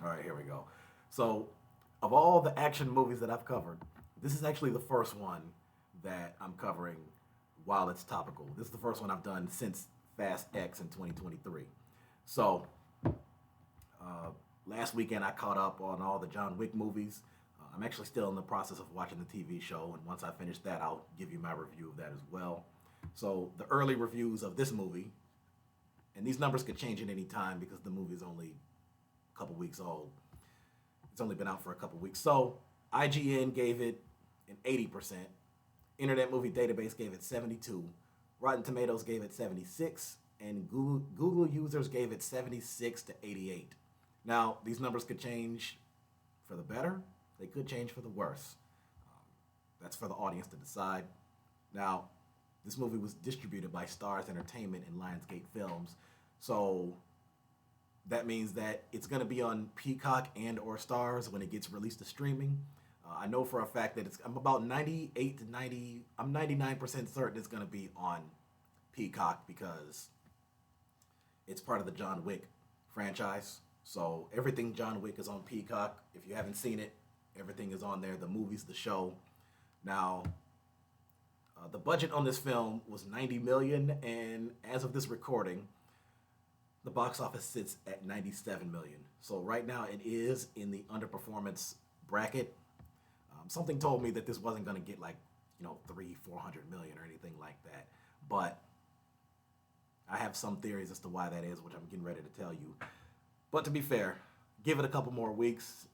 All right, here we go. So, of all the action movies that I've covered, this is actually the first one that I'm covering while it's topical. This is the first one I've done since Fast X in 2023. So, uh, last weekend I caught up on all the John Wick movies. I'm actually still in the process of watching the TV show, and once I finish that, I'll give you my review of that as well. So, the early reviews of this movie, and these numbers could change at any time because the movie is only a couple weeks old. It's only been out for a couple weeks. So IGN gave it an 80%. Internet Movie Database gave it 72. Rotten Tomatoes gave it 76. And Google users gave it 76 to 88. Now, these numbers could change for the better. They could change for the worse. That's for the audience to decide. Now, this movie was distributed by Stars Entertainment and Lionsgate Films. So that means that it's going to be on Peacock and or Stars when it gets released to streaming. I know for a fact that I'm about 98 to 90. I'm 99% certain it's going to be on Peacock because it's part of the John Wick franchise. So everything John Wick is on Peacock. If you haven't seen it, everything is on there. The movies, the show. Now, the budget on this film was 90 million, and as of this recording, the box office sits at 97 million. So right now it is in the underperformance bracket. Something told me that this wasn't going to get like, 400 million or anything like that. But I have some theories as to why that is, which I'm getting ready to tell you. But to be fair, give it a couple more weeks.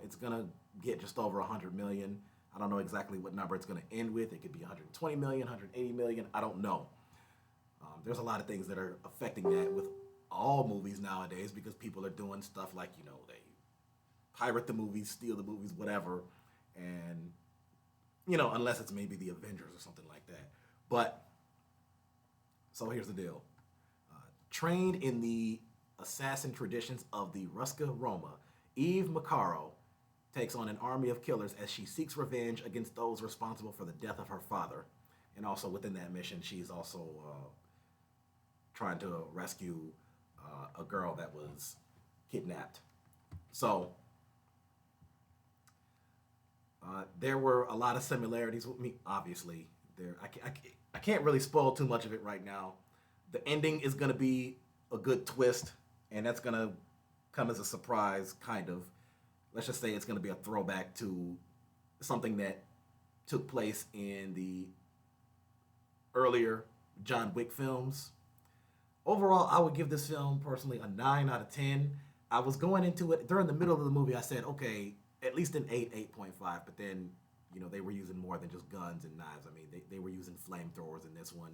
It's going to get just over 100 million. I don't know exactly what number it's going to end with. It could be 120 million, 180 million. I don't know. There's a lot of things that are affecting that with all movies nowadays because people are doing stuff like, they pirate the movies, steal the movies, whatever. And, unless it's maybe the Avengers or something like that. But, so here's the deal. Trained in the assassin traditions of the Ruska Roma, Eve Macaro takes on an army of killers as she seeks revenge against those responsible for the death of her father. And also within that mission, she's also trying to rescue a girl that was kidnapped. So there were a lot of similarities with me. Obviously, I can't really spoil too much of it right now. The ending is going to be a good twist, and that's going to come as a surprise, kind of. Let's just say it's going to be a throwback to something that took place in the earlier John Wick films. Overall, I would give this film personally a 9 out of 10. I was going into it during the middle of the movie. I said, okay, at least an 8, 8.5. But then, they were using more than just guns and knives. I mean, they were using flamethrowers in this one.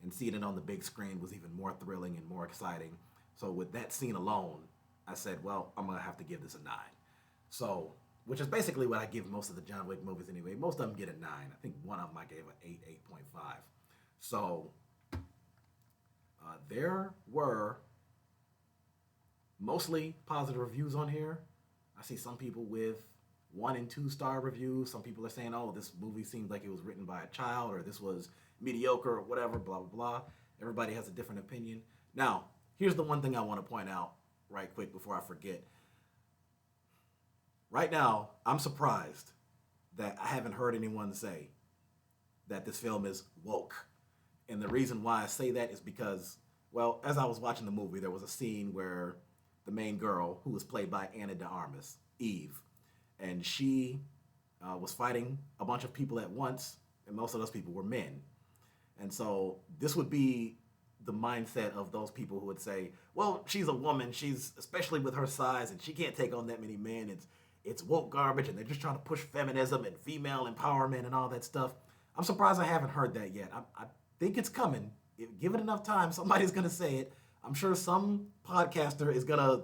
And seeing it on the big screen was even more thrilling and more exciting. So with that scene alone, I said, well, I'm going to have to give this a 9. So, which is basically what I give most of the John Wick movies anyway. Most of them get a 9. I think one of them I gave an 8, 8.5. So, there were mostly positive reviews on here. I see some people with 1 and 2 star reviews. Some people are saying, oh, this movie seemed like it was written by a child, or this was mediocre, or whatever, blah, blah, blah. Everybody has a different opinion. Now, here's the one thing I want to point out right quick before I forget. Right now, I'm surprised that I haven't heard anyone say that this film is woke. And the reason why I say that is because, well, as I was watching the movie, there was a scene where the main girl, who was played by Anna de Armas, Eve, and she was fighting a bunch of people at once, and most of those people were men. And so this would be the mindset of those people who would say, well, she's a woman, she's especially with her size, and she can't take on that many men. It's woke garbage, and they're just trying to push feminism and female empowerment and all that stuff. I'm surprised I haven't heard that yet. I think it's coming. Give it enough time, somebody's gonna say it. I'm sure some podcaster is gonna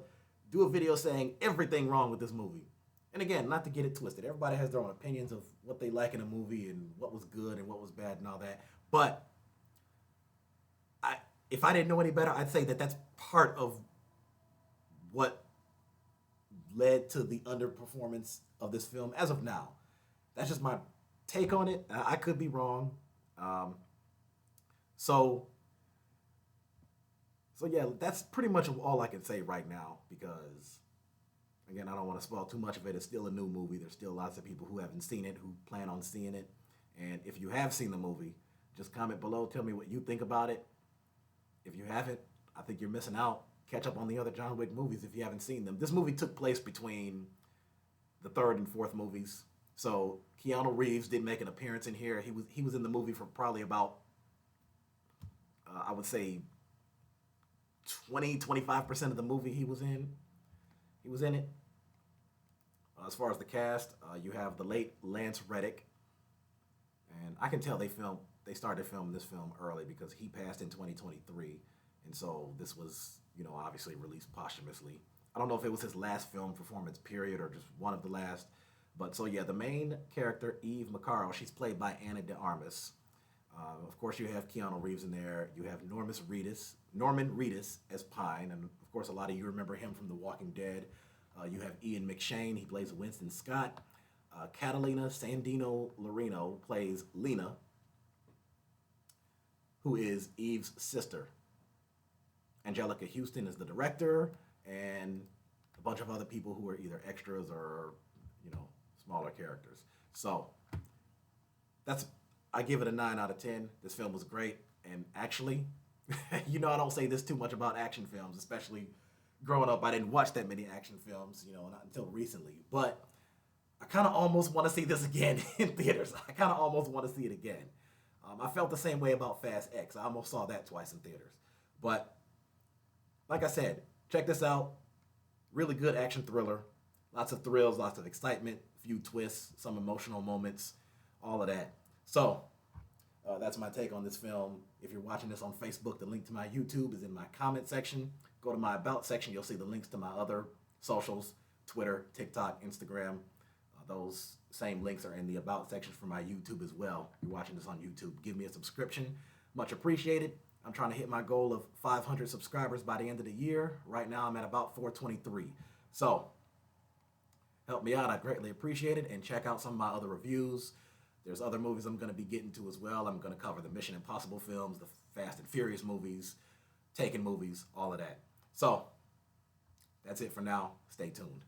do a video saying everything wrong with this movie. And again, not to get it twisted. Everybody has their own opinions of what they like in a movie and what was good and what was bad and all that. But if I didn't know any better, I'd say that that's part of what led to the underperformance of this film as of now. That's just my take on it. I could be wrong. Um, so, so yeah, that's pretty much all I can say right now because Again, I don't want to spoil too much of it. It's still a new movie. There's still lots of people who haven't seen it, who plan on seeing it. And if you have seen the movie, just comment below. Tell me what you think about it. If you haven't, I think you're missing out. Catch up on the other John Wick movies if you haven't seen them. This movie took place between the third and fourth movies. So Keanu Reeves did make an appearance in here. He was in the movie for probably about I would say 20-25% of the movie he was in. He was in it. As far as the cast, you have the late Lance Reddick, and I can tell they started filming this film early because he passed in 2023, and so this was obviously released posthumously. I don't know if it was his last film performance period or just one of the last, but so yeah, the main character Eve Macaro, she's played by Anna de Armas. Of course, you have Keanu Reeves in there. You have Norman Reedus as Pine, and of course, a lot of you remember him from The Walking Dead. You have Ian McShane. He plays Winston Scott. Catalina Sandino Loreno plays Lena, who is Eve's sister. Anjelica Huston is the director, and a bunch of other people who are either extras or smaller characters. So I give it a 9 out of 10. This film was great. And actually, I don't say this too much about action films, especially growing up. I didn't watch that many action films, not until recently. But I kind of almost want to see this again in theaters. I kind of almost want to see it again. I felt the same way about Fast X. I almost saw that twice in theaters. But like I said, check this out. Really good action thriller. Lots of thrills, lots of excitement, a few twists, some emotional moments, all of that. So that's my take on this film. If you're watching this on Facebook, the link to my YouTube is in my comment section. Go to my About section. You'll see the links to my other socials, Twitter, TikTok, Instagram. Those same links are in the About section for my YouTube as well. If you're watching this on YouTube, give me a subscription. Much appreciated. I'm trying to hit my goal of 500 subscribers by the end of the year. Right now, I'm at about 423. So help me out. I greatly appreciate it. And check out some of my other reviews. There's other movies I'm going to be getting to as well. I'm going to cover the Mission Impossible films, the Fast and Furious movies, Taken movies, all of that. So that's it for now. Stay tuned.